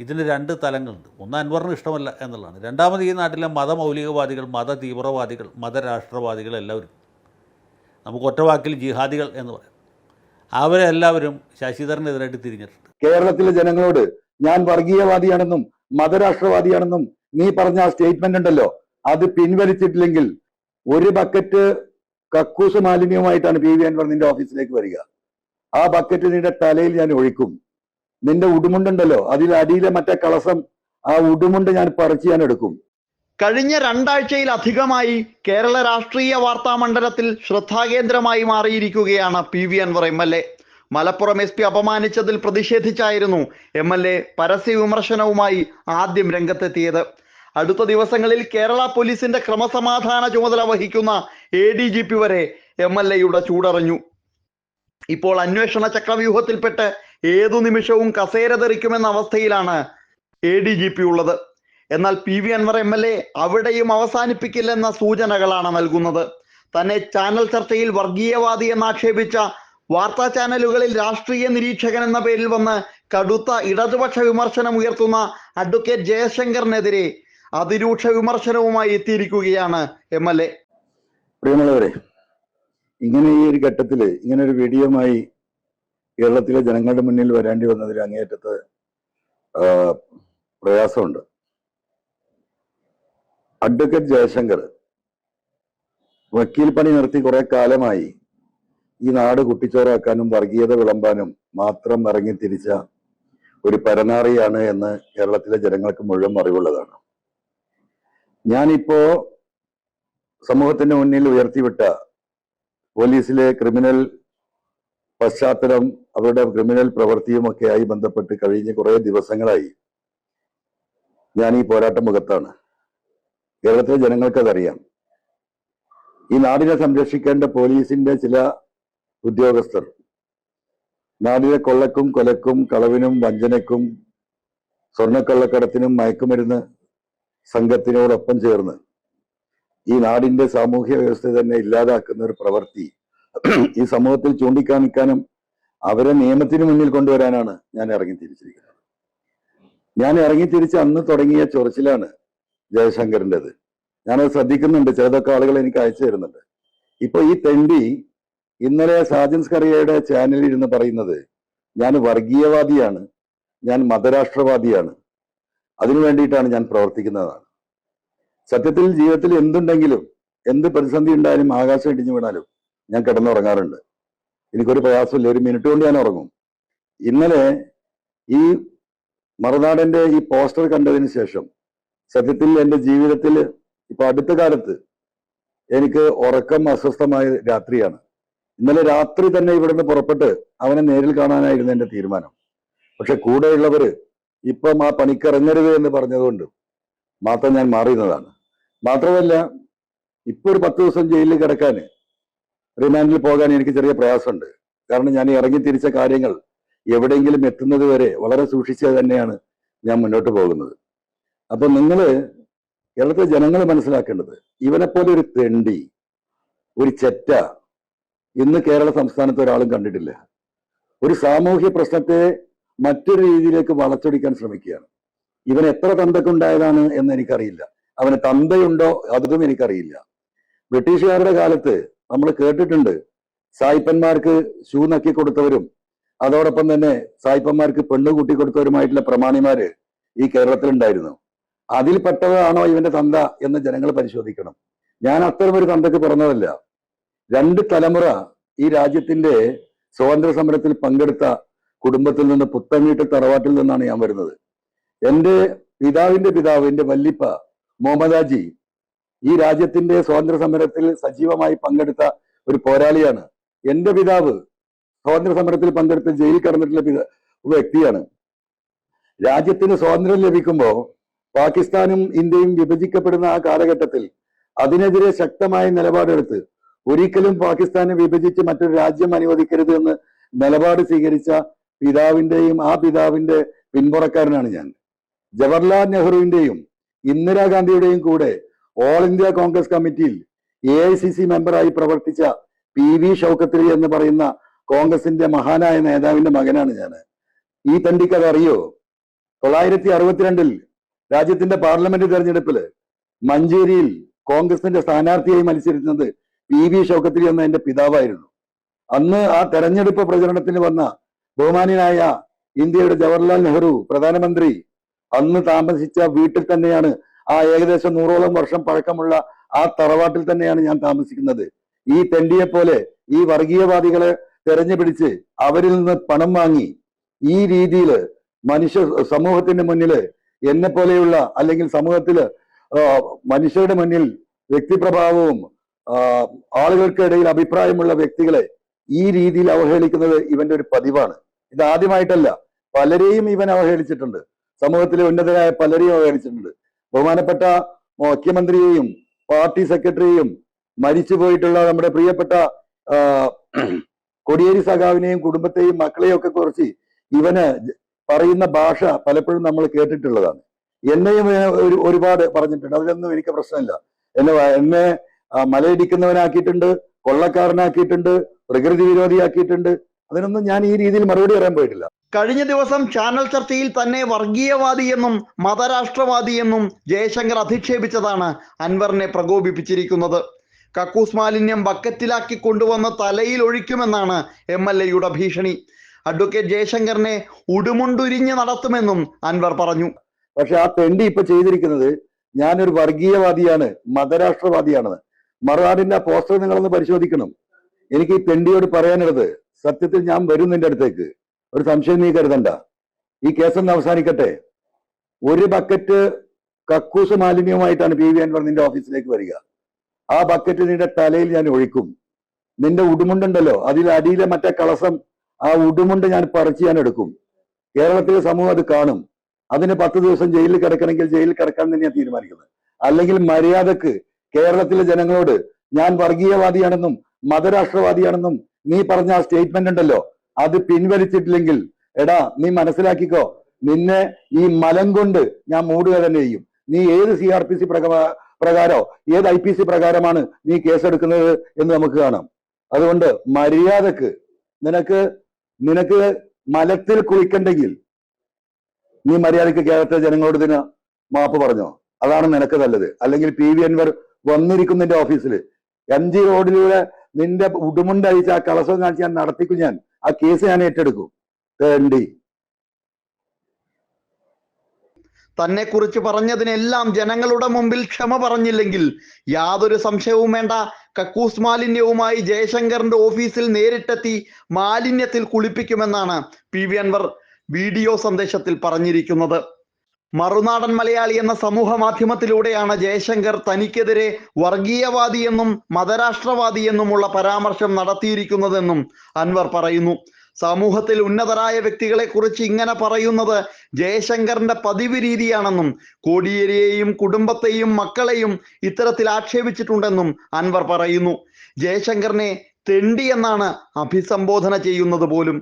ഇതിന് രണ്ട് തലങ്ങളുണ്ട്. ഒന്ന് അൻവറിന് ഇഷ്ടമല്ല എന്നുള്ളതാണ്. രണ്ടാമത് ഈ നാട്ടിലെ മതമൗലികവാദികൾ, മത തീവ്രവാദികൾ, മതരാഷ്ട്രവാദികൾ എല്ലാവരും, നമുക്ക് ഒറ്റ വാക്കിൽ ജിഹാദികൾ എന്ന് പറയാം, അവരെല്ലാവരും ശശിധരനെതിരായിട്ട് തിരിഞ്ഞിട്ടുണ്ട്. കേരളത്തിലെ ജനങ്ങളോട് ഞാൻ വർഗീയവാദിയാണെന്നും മതരാഷ്ട്രവാദിയാണെന്നും നീ പറഞ്ഞ ആ സ്റ്റേറ്റ്മെന്റ് ഉണ്ടല്ലോ, അത് പിൻവലിച്ചിട്ടില്ലെങ്കിൽ ഒരു ബക്കറ്റ് കക്കൂസ് മാലിന്യവുമായിട്ടാണ് പി വി അൻവർ നിന്റെ ഓഫീസിലേക്ക് വരിക. ആ ബക്കറ്റ് നിന്റെ തലയിൽ ഞാൻ ഒഴിക്കും. നിന്റെ ഉടുമുണ്ടുണ്ടല്ലോ, അതിൽ അടിയിലെ മറ്റേ കളസം, ആ ഉടുമുണ്ട് ഞാൻ പറിച്ച് ഞാൻ എടുക്കും. കഴിഞ്ഞ രണ്ടാഴ്ചയിലധികമായി കേരള രാഷ്ട്രീയ വാർത്താ മണ്ഡലത്തിൽ ശ്രദ്ധാകേന്ദ്രമായി മാറിയിരിക്കുകയാണ് P V Anvar MLA. Malappuram SP അപമാനിച്ചതിൽ പ്രതിഷേധിച്ചായിരുന്നു എം.എൽ.എ. പരസ്യ വിമർശനവുമായി ആദ്യം രംഗത്തെത്തിയത്. അടുത്ത ദിവസങ്ങളിൽ കേരള പോലീസിന്റെ ക്രമസമാധാന ചുമതല വഹിക്കുന്ന ADGP വരെ എം.എൽ.എയുടെ ചൂടറിഞ്ഞു. ഇപ്പോൾ അന്വേഷണ ചക്രവ്യൂഹത്തിൽപ്പെട്ട് ഏതു നിമിഷവും കസേര തെറിക്കുമെന്ന അവസ്ഥയിലാണ് ADGP ഉള്ളത്. എന്നാൽ പി വി അൻവർ എം.എൽ.എ. അവിടെയും അവസാനിപ്പിക്കില്ലെന്ന സൂചനകളാണ് നൽകുന്നത്. തന്നെ ചാനൽ ചർച്ചയിൽ വർഗീയവാദി എന്നാക്ഷേപിച്ച വാർത്താ ചാനലുകളിൽ രാഷ്ട്രീയ നിരീക്ഷകൻ എന്ന പേരിൽ വന്ന് കടുത്ത ഇടതുപക്ഷ വിമർശനം ഉയർത്തുന്ന അഡ്വക്കേറ്റ് ജയശങ്കറിനെതിരെ അതിരൂക്ഷ വിമർശനവുമായി എത്തിയിരിക്കുകയാണ് എം.എൽ.എ. പ്രിയമുള്ളവരെ, ഇങ്ങനെ ഈ ഒരു ഘട്ടത്തില് ഇങ്ങനെ ഒരു വീഡിയോയുമായി കേരളത്തിലെ ജനങ്ങളുടെ മുന്നിൽ വരേണ്ടി വന്നതിൽ അങ്ങേയറ്റത്ത് പ്രയാസമുണ്ട്. അഡ്വക്കേറ്റ് ജയശങ്കർ വക്കീൽ പണി നിർത്തി കുറെ കാലമായി ഈ നാട് കുട്ടിച്ചോറാക്കാനും വർഗീയത വിളമ്പാനും മാത്രം ഇറങ്ങി തിരിച്ച ഒരു പരനാറിയാണ് എന്ന് കേരളത്തിലെ ജനങ്ങൾക്ക് മുഴുവൻ അറിവുള്ളതാണ്. ഞാനിപ്പോ സമൂഹത്തിന്റെ മുന്നിൽ ഉയർത്തിവിട്ട പോലീസിലെ ക്രിമിനൽ പശ്ചാത്തലം, അവരുടെ ക്രിമിനൽ പ്രവൃത്തിയുമൊക്കെയായി ബന്ധപ്പെട്ട് കഴിഞ്ഞ കുറെ ദിവസങ്ങളായി ഞാൻ ഈ പോരാട്ട മുഖത്താണ്. കേരളത്തിലെ ജനങ്ങൾക്കതറിയാം. ഈ നാടിനെ സംരക്ഷിക്കേണ്ട പോലീസിന്റെ ചില ഉദ്യോഗസ്ഥർ നാടിനെ കൊള്ളക്കും കൊലക്കും കളവിനും വഞ്ചനക്കും സ്വർണ്ണക്കള്ളക്കടത്തിനും മയക്കുമരുന്ന് സംഘത്തിനോടൊപ്പം ചേർന്ന് ഈ നാടിന്റെ സാമൂഹ്യ വ്യവസ്ഥ തന്നെ ഇല്ലാതാക്കുന്ന ഒരു പ്രവൃത്തി ഈ സമൂഹത്തിൽ ചൂണ്ടിക്കാണിക്കാനും അവരെ നിയമത്തിന് മുന്നിൽ കൊണ്ടുവരാനാണ് ഞാൻ ഇറങ്ങിത്തിരിച്ചിരിക്കുന്നത്. ഞാൻ ഇറങ്ങിത്തിരിച്ച് അന്ന് തുടങ്ങിയ ചൊറിച്ചിലാണ് ജയശങ്കറിൻ്റെത്. ഞാനത് ശ്രദ്ധിക്കുന്നുണ്ട്. ചിലതൊക്കെ ആളുകൾ എനിക്ക് അയച്ചു തരുന്നുണ്ട്. ഇപ്പൊ ഈ തെണ്ടി ഇന്നലെ സാജൻസ് കറിയയുടെ ചാനലിൽ ഇരുന്ന് പറയുന്നത് ഞാൻ വർഗീയവാദിയാണ്, ഞാൻ മതരാഷ്ട്രവാദിയാണ്, അതിനു വേണ്ടിയിട്ടാണ് ഞാൻ പ്രവർത്തിക്കുന്നതാണ്. സത്യത്തിൽ ജീവിതത്തിൽ എന്തുണ്ടെങ്കിലും, എന്ത് പ്രതിസന്ധി ഉണ്ടായാലും, ആകാശം ഇടിഞ്ഞു വീണാലും ഞാൻ കിടന്നുറങ്ങാറുണ്ട്. എനിക്കൊരു പ്രയാസമില്ല. ഒരു മിനിറ്റ് കൊണ്ട് ഞാൻ ഉറങ്ങും. ഇന്നലെ ഈ മറുനാടന്റെ ഈ പോസ്റ്റർ കണ്ടതിന് ശേഷം സത്യത്തിൽ എൻ്റെ ജീവിതത്തിൽ ഇപ്പൊ അടുത്ത കാലത്ത് എനിക്ക് ഉറക്കം അസ്വസ്ഥമായ രാത്രിയാണ്. ഇന്നലെ രാത്രി തന്നെ ഇവിടുന്ന് പുറപ്പെട്ട് അവനെ നേരിൽ കാണാനായിരുന്നു എൻ്റെ തീരുമാനം. പക്ഷെ കൂടെയുള്ളവര് ഇപ്പം ആ പണിക്കിറങ്ങരുത് എന്ന് പറഞ്ഞതുകൊണ്ട് മാത്രം ഞാൻ മാറിയുന്നതാണ്. മാത്രമല്ല, ഇപ്പൊ ഒരു 10 ദിവസം ജയിലിൽ കിടക്കാൻ, റിമാൻഡിൽ പോകാൻ എനിക്ക് ചെറിയ പ്രയാസമുണ്ട്. കാരണം ഞാൻ ഇറങ്ങി തിരിച്ച കാര്യങ്ങൾ എവിടെയെങ്കിലും എത്തുന്നത് വരെ വളരെ സൂക്ഷിച്ച് തന്നെയാണ് ഞാൻ മുന്നോട്ട് പോകുന്നത്. അപ്പൊ നിങ്ങള് കേരളത്തിലെ ജനങ്ങൾ മനസ്സിലാക്കേണ്ടത്, ഇവനെപ്പോലെ ഒരു തെണ്ടി, ഒരു ചെറ്റ ഇന്ന് കേരള സംസ്ഥാനത്ത് ഒരാളും കണ്ടിട്ടില്ല. ഒരു സാമൂഹ്യ പ്രശ്നത്തെ മറ്റൊരു രീതിയിലേക്ക് വളച്ചൊടിക്കാൻ ശ്രമിക്കുകയാണ്. ഇവൻ എത്ര തന്തക്കുണ്ടായതാണ് എന്ന് എനിക്കറിയില്ല. അവന് തന്തയുണ്ടോ അതും എനിക്കറിയില്ല. ബ്രിട്ടീഷുകാരുടെ കാലത്ത് നമ്മൾ കേട്ടിട്ടുണ്ട്, സായിപ്പന്മാർക്ക് ഷൂ നക്കി കൊടുത്തവരും അതോടൊപ്പം തന്നെ സായിപ്പന്മാർക്ക് പെണ്ണു കൂട്ടി കൊടുത്തവരുമായിട്ടുള്ള പ്രമാണിമാര് ഈ കേരളത്തിലുണ്ടായിരുന്നു. അതിൽപ്പെട്ടതാണോ ഇവന്റെ തന്ത എന്ന് ജനങ്ങൾ പരിശോധിക്കണം. ഞാൻ അത്തരമൊരു തന്തക്ക് പിറന്നതല്ല. 2 തലമുറ ഈ രാജ്യത്തിന്റെ സ്വാതന്ത്ര്യ സമരത്തിൽ പങ്കെടുത്ത കുടുംബത്തിൽ നിന്ന്, പുത്തൻവീട്ട് തറവാട്ടിൽ നിന്നാണ് ഞാൻ വരുന്നത്. എൻ്റെ പിതാവിന്റെ പിതാവ്, എൻ്റെ വല്ലിപ്പ മുഹമ്മദാജി ഈ രാജ്യത്തിന്റെ സ്വാതന്ത്ര്യ സമരത്തിൽ സജീവമായി പങ്കെടുത്ത ഒരു പോരാളിയാണ്. എൻ്റെ പിതാവ് സ്വാതന്ത്ര്യ സമരത്തിൽ പങ്കെടുത്ത് ജയിലിൽ കടന്നിട്ടുള്ള വ്യക്തിയാണ്. രാജ്യത്തിന് സ്വാതന്ത്ര്യം ലഭിക്കുമ്പോൾ പാകിസ്ഥാനും ഇന്ത്യയും വിഭജിക്കപ്പെടുന്ന ആ കാലഘട്ടത്തിൽ അതിനെതിരെ ശക്തമായ നിലപാടെടുത്ത് ഒരിക്കലും പാകിസ്ഥാനെ വിഭജിച്ച് മറ്റൊരു രാജ്യം അനുവദിക്കരുത് എന്ന് നിലപാട് സ്വീകരിച്ച പിതാവിന്റെയും ആ പിതാവിന്റെ പിന്മുറക്കാരനാണ് ഞാൻ. ജവഹർലാൽ നെഹ്റുവിന്റെയും ഇന്ദിരാഗാന്ധിയുടെയും കൂടെ ഓൾ ഇന്ത്യ കോൺഗ്രസ് കമ്മിറ്റിയിൽ AICC മെമ്പറായി പ്രവർത്തിച്ച PV ഷൗക്കത്ത് അലി എന്ന് പറയുന്ന കോൺഗ്രസിന്റെ മഹാനായ നേതാവിന്റെ മകനാണ് ഞാൻ. ഈ തണ്ടിക്ക് അതറിയോ? 1962 രാജ്യത്തിന്റെ പാർലമെന്റ് തെരഞ്ഞെടുപ്പിൽ മഞ്ചേരിയിൽ കോൺഗ്രസിന്റെ സ്ഥാനാർത്ഥിയായി മത്സരിക്കുന്നത് PV ഷൗക്കത്ത് എന്ന എന്റെ പിതാവായിരുന്നു. അന്ന് ആ തെരഞ്ഞെടുപ്പ് പ്രചരണത്തിന് വന്ന ബഹുമാന്യനായ ഇന്ത്യയുടെ ജവഹർലാൽ നെഹ്റു പ്രധാനമന്ത്രി അന്ന് താമസിച്ച വീട്ടിൽ തന്നെയാണ്, ആ ഏകദേശം 100ഓളം വർഷം പഴക്കമുള്ള ആ തറവാട്ടിൽ തന്നെയാണ് ഞാൻ താമസിക്കുന്നത്. ഈ തെണ്ടിയെ പോലെ ഈ വർഗീയവാദികളെ തെരഞ്ഞുപിടിച്ച് അവരിൽ നിന്ന് പണം വാങ്ങി ഈ രീതിയിൽ സമൂഹത്തിന്റെ മുന്നില് എന്നെ പോലെയുള്ള അല്ലെങ്കിൽ സമൂഹത്തില് മനുഷ്യരുടെ മുന്നിൽ വ്യക്തിപ്രഭാവവും ആളുകൾക്കിടയിൽ അഭിപ്രായമുള്ള വ്യക്തികളെ ഈ രീതിയിൽ അവഹേളിക്കുന്നത് ഇവന്റെ ഒരു പതിവാണ്. ഇത് ആദ്യമായിട്ടല്ല, പലരെയും ഇവൻ അവഹേളിച്ചിട്ടുണ്ട്. സമൂഹത്തിലെ ഉന്നതരായ പലരെയും അവഹേളിച്ചിട്ടുണ്ട്. ബഹുമാനപ്പെട്ട മുഖ്യമന്ത്രിയെയും പാർട്ടി സെക്രട്ടറിയെയും മരിച്ചു പോയിട്ടുള്ള നമ്മുടെ പ്രിയപ്പെട്ട കോടിയേരി സഖാവിനെയും കുടുംബത്തെയും മക്കളെയും ഒക്കെ കുറിച്ച് ഇവന് പറയുന്ന ഭാഷ പലപ്പോഴും നമ്മൾ കേട്ടിട്ടുള്ളതാണ്. എന്നെയും ഒരുപാട് പറഞ്ഞിട്ടുണ്ട്. അതിലൊന്നും എനിക്ക് പ്രശ്നമില്ല. എന്നെ മലയിടിക്കുന്നവനാക്കിയിട്ടുണ്ട്, കൊള്ളക്കാരനാക്കിയിട്ടുണ്ട്, പ്രകൃതി വിരോധിയാക്കിയിട്ടുണ്ട്. അതിനൊന്നും ഞാൻ ഈ രീതിയിൽ മറുപടി പറയാൻ പോയിട്ടില്ല. കഴിഞ്ഞ ദിവസം ചാനൽ ചർച്ചയിൽ തന്നെ വർഗീയവാദിയെന്നും മതരാഷ്ട്രവാദിയെന്നും ജയശങ്കർ അധിക്ഷേപിച്ചതാണ് അൻവറിനെ പ്രകോപിപ്പിച്ചിരിക്കുന്നത്. കക്കൂസ് മാലിന്യം ബക്കറ്റിലാക്കി കൊണ്ടുവന്ന് തലയിൽ ഒഴിക്കുമെന്നാണ് MLA-യുടെ ഭീഷണി. അഡ്വക്കേറ്റ് ജയശങ്കറിനെ ഉടുമുണ്ടുരിഞ്ഞ് നടത്തുമെന്നും അൻവർ പറഞ്ഞു. പക്ഷെ ആ തെണ്ടി ഇപ്പൊ ചെയ്തിരിക്കുന്നത് ഞാനൊരു വർഗീയവാദിയാണ്, മതരാഷ്ട്രവാദിയാണെന്ന്. മറുനാടിന്റെ പോസ്റ്റർ നിങ്ങളൊന്ന് പരിശോധിക്കണം. എനിക്ക് ഈ തെണ്ടിയോട് പറയാനുള്ളത്, സത്യത്തിൽ ഞാൻ വരും നിന്റെ അടുത്തേക്ക്, ഒരു സംശയം നീ കരുതണ്ട. ഈ കേസൊന്ന് അവസാനിക്കട്ടെ. ഒരു ബക്കറ്റ് കക്കൂസ് മാലിന്യവുമായിട്ടാണ് PV അൻവർ നിന്റെ ഓഫീസിലേക്ക് വരിക. ആ ബക്കറ്റ് നിന്റെ തലയിൽ ഞാൻ ഒഴിക്കും. നിന്റെ ഉടുമുണ്ടുണ്ടല്ലോ, അതിൽ അടിയിലെ മറ്റേ കളസം, ആ ഉടുമുണ്ട് ഞാൻ ഞാൻ എടുക്കും. കേരളത്തിലെ സമൂഹം അത് കാണും. അതിന് 10 ദിവസം ജയിലിൽ കിടക്കണമെങ്കിൽ ജയിലിൽ കിടക്കാൻ തന്നെയാണ് തീരുമാനിക്കുന്നത്. അല്ലെങ്കിൽ മര്യാദക്ക് കേരളത്തിലെ ജനങ്ങളോട് ഞാൻ വർഗീയവാദിയാണെന്നും മതരാഷ്ട്രവാദിയാണെന്നും നീ പറഞ്ഞ ആ സ്റ്റേറ്റ്മെന്റ് ഉണ്ടല്ലോ, അത് പിൻവലിച്ചിട്ടില്ലെങ്കിൽ എടാ നീ മനസ്സിലാക്കിക്കോ, നിന്നെ ഈ മലം കൊണ്ട് ഞാൻ മൂടുക തന്നെ ചെയ്യും. നീ ഏത് CRPC പ്രകാരോ ഏത് IPC പ്രകാരമാണ് നീ കേസെടുക്കുന്നത് എന്ന് നമുക്ക് കാണാം. അതുകൊണ്ട് മര്യാദക്ക് നിനക്ക് മലത്തിൽ കുളിക്കണ്ടെങ്കിൽ നീ മര്യാദക്ക് കേരളത്തിലെ ജനങ്ങളോട് ഇതിന് മാപ്പ് പറഞ്ഞോ. അതാണ് നിനക്ക് നല്ലത്. അല്ലെങ്കിൽ PV അൻവർ വന്നിരിക്കും നിന്റെ ഓഫീസിൽ, MG റോഡിലൂടെ നിന്റെ ഉടുമുണ്ടഴിച്ച് ആ കളസം കാണിച്ച് ഞാൻ നടത്തിക്കും. ഞാൻ ആ കേസ് ഞാൻ ഏറ്റെടുക്കും. തേണ്ടി തന്നെ കുറിച്ച് പറഞ്ഞതിനെല്ലാം ജനങ്ങളുടെ മുമ്പിൽ ക്ഷമ പറഞ്ഞില്ലെങ്കിൽ യാതൊരു സംശയവും വേണ്ട, കക്കൂസ് മാലിന്യവുമായി ജയശങ്കറിന്റെ ഓഫീസിൽ നേരിട്ടെത്തി മാലിന്യത്തിൽ കുളിപ്പിക്കുമെന്നാണ് PV അൻവർ വീഡിയോ സന്ദേശത്തിൽ പറഞ്ഞിരിക്കുന്നത്. മറുനാടൻ മലയാളി എന്ന സമൂഹ മാധ്യമത്തിലൂടെയാണ് ജയശങ്കർ തനിക്കെതിരെ വർഗീയവാദിയെന്നും മതരാഷ്ട്രവാദിയെന്നുമുള്ള പരാമർശം നടത്തിയിരിക്കുന്നതെന്നും അൻവർ പറയുന്നു. സമൂഹത്തിൽ ഉന്നതരായ വ്യക്തികളെ കുറിച്ച് ഇങ്ങനെ പറയുന്നത് ജയശങ്കറിന്റെ പതിവ് രീതിയാണെന്നും കോടിയേരിയെയും കുടുംബത്തെയും മക്കളെയും ഇത്തരത്തിൽ ആക്ഷേപിച്ചിട്ടുണ്ടെന്നും അൻവർ പറയുന്നു. ജയശങ്കറിനെ തെണ്ടി എന്നാണ് അഭിസംബോധന ചെയ്യുന്നത് പോലും.